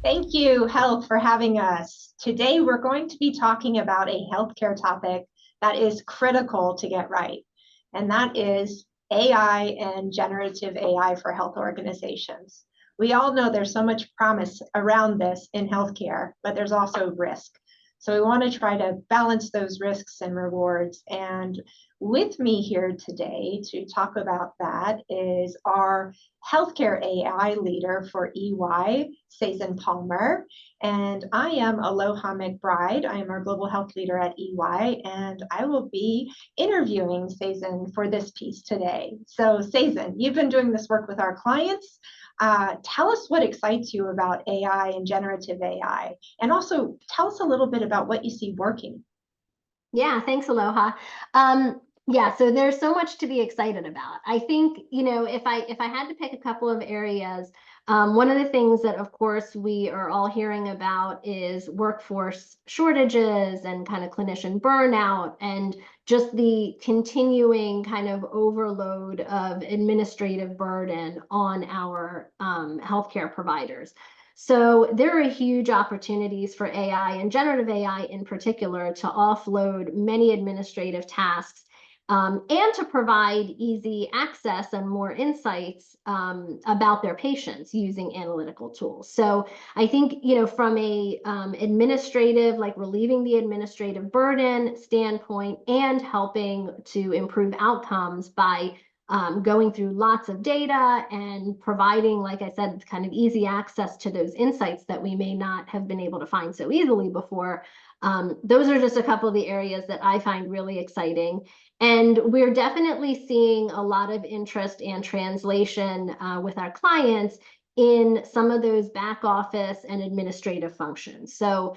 Thank you, Health, for having us. Today, we're going to be talking about a healthcare topic that is critical to get right, and that is AI and generative AI for health organizations. We all know there's so much promise around this in healthcare, but there's also risk. So we want to try to balance those risks and rewards. And with me here today to talk about that is our healthcare AI leader for EY, Sezin Palmer. And I am Aloha McBride. I am our global health leader at EY, and I will be interviewing Sezin for this piece today. So, Sezin, you've been doing this work with our clients. Tell us what excites you about AI and generative AI, and also tell us a little bit about what you see working. Yeah, thanks, Aloha. Yeah, so there's so much to be excited about. I think, if I had to pick a couple of areas, one of the things that, of course, we are all hearing about is workforce shortages and kind of clinician burnout and just the continuing kind of overload of administrative burden on our healthcare providers. So there are huge opportunities for AI and generative AI in particular to offload many administrative tasks and to provide easy access and more insights about their patients using analytical tools. So I think, from a administrative, like relieving the administrative burden standpoint and helping to improve outcomes by going through lots of data and providing, like I said, kind of easy access to those insights that we may not have been able to find so easily before. Those are just a couple of the areas that I find really exciting. And we're definitely seeing a lot of interest and translation with our clients in some of those back office and administrative functions. So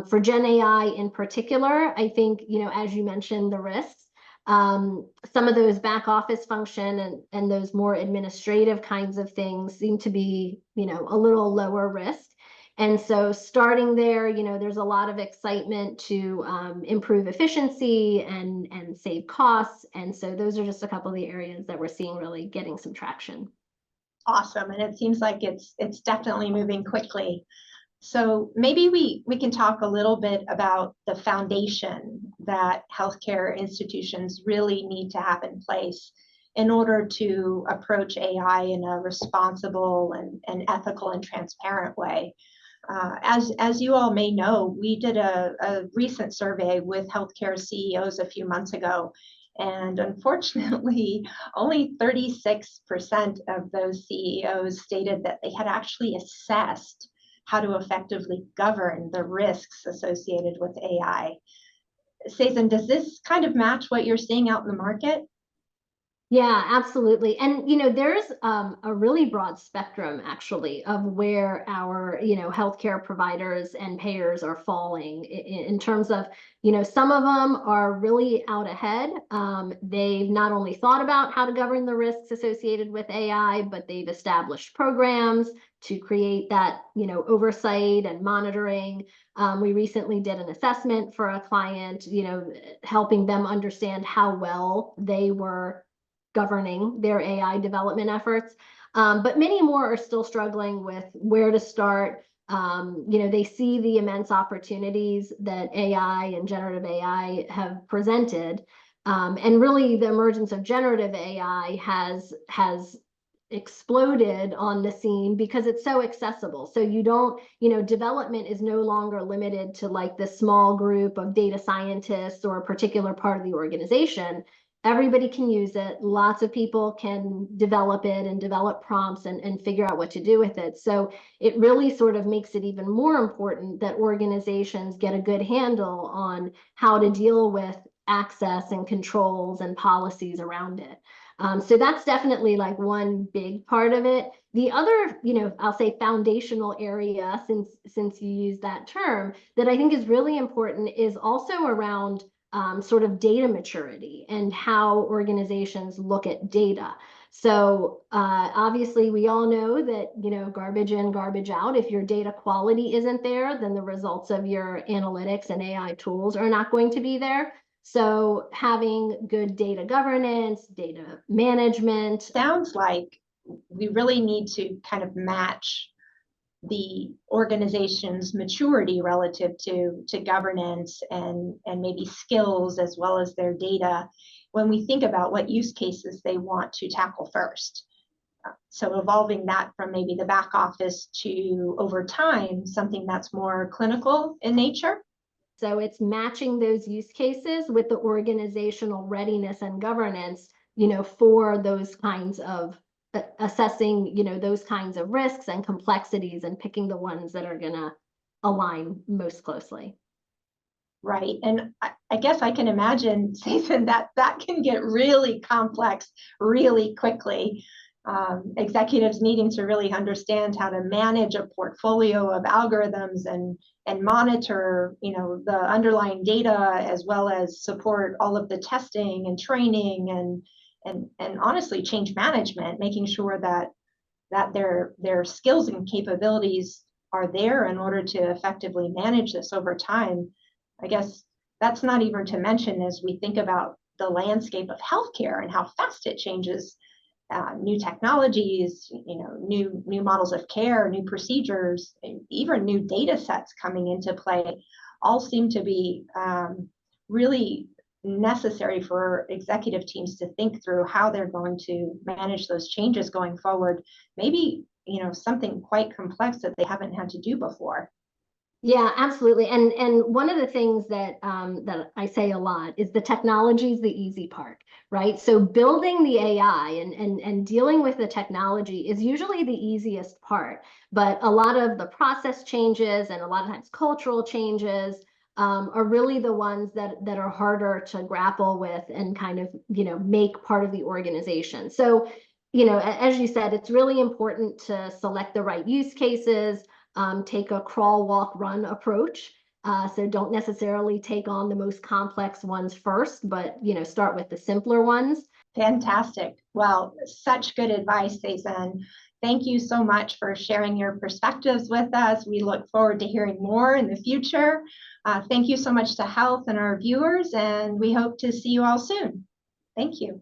for Gen AI in particular, I think, as you mentioned, the risks. Some of those back office function and those more administrative kinds of things seem to be, a little lower risk. And so starting there, there's a lot of excitement to improve efficiency and save costs. And so those are just a couple of the areas that we're seeing really getting some traction. Awesome, and it seems like it's definitely moving quickly. So maybe we can talk a little bit about the foundation that healthcare institutions really need to have in place in order to approach AI in a responsible and ethical and transparent way. As you all may know, we did a recent survey with healthcare CEOs a few months ago, and unfortunately, only 36% of those CEOs stated that they had actually assessed how to effectively govern the risks associated with AI. Sezin, does this kind of match what you're seeing out in the market? Yeah, absolutely. And, there's a really broad spectrum actually of where our, healthcare providers and payers are falling in terms of, some of them are really out ahead. They've not only thought about how to govern the risks associated with AI, but they've established programs to create that, oversight and monitoring. We recently did an assessment for a client, helping them understand how well they were governing their AI development efforts. But many more are still struggling with where to start. They see the immense opportunities that AI and generative AI have presented. And really the emergence of generative AI has exploded on the scene because it's so accessible. So you don't, development is no longer limited to like this small group of data scientists or a particular part of the organization. Everybody can use it. Lots of people can develop it and develop prompts and figure out what to do with it. So it really sort of makes it even more important that organizations get a good handle on how to deal with access and controls and policies around it. So that's definitely like one big part of it. The other, I'll say foundational area, since you use that term, that I think is really important is also around sort of data maturity and how organizations look at data. So obviously we all know that, garbage in, garbage out. If your data quality isn't there, then the results of your analytics and AI tools are not going to be there. So having good data governance, data management. Sounds like we really need to kind of match the organization's maturity relative to governance and maybe skills as well as their data when we think about what use cases they want to tackle first. So evolving that from maybe the back office to, over time, something that's more clinical in nature. So it's matching those use cases with the organizational readiness and governance, for those kinds of assessing, those kinds of risks and complexities and picking the ones that are going to align most closely. Right. And I guess I can imagine, Sezin, that can get really complex really quickly. Executives needing to really understand how to manage a portfolio of algorithms and monitor, the underlying data, as well as support all of the testing and training and honestly change management, making sure that their skills and capabilities are there in order to effectively manage this over time. I guess that's not even to mention as we think about the landscape of healthcare and how fast it changes. New technologies, new models of care, new procedures, even new data sets coming into play, all seem to be really necessary for executive teams to think through how they're going to manage those changes going forward. Maybe, something quite complex that they haven't had to do before. Yeah, absolutely. And one of the things that I say a lot is the technology is the easy part, right? So building the AI and dealing with the technology is usually the easiest part, but a lot of the process changes and a lot of times cultural changes are really the ones that are harder to grapple with and kind of, make part of the organization. So, as you said, it's really important to select the right use cases. Take a crawl, walk, run approach. So don't necessarily take on the most complex ones first, but start with the simpler ones. Fantastic. Well, such good advice, Sezin. Thank you so much for sharing your perspectives with us. We look forward to hearing more in the future. Thank you so much to Health and our viewers, and we hope to see you all soon. Thank you.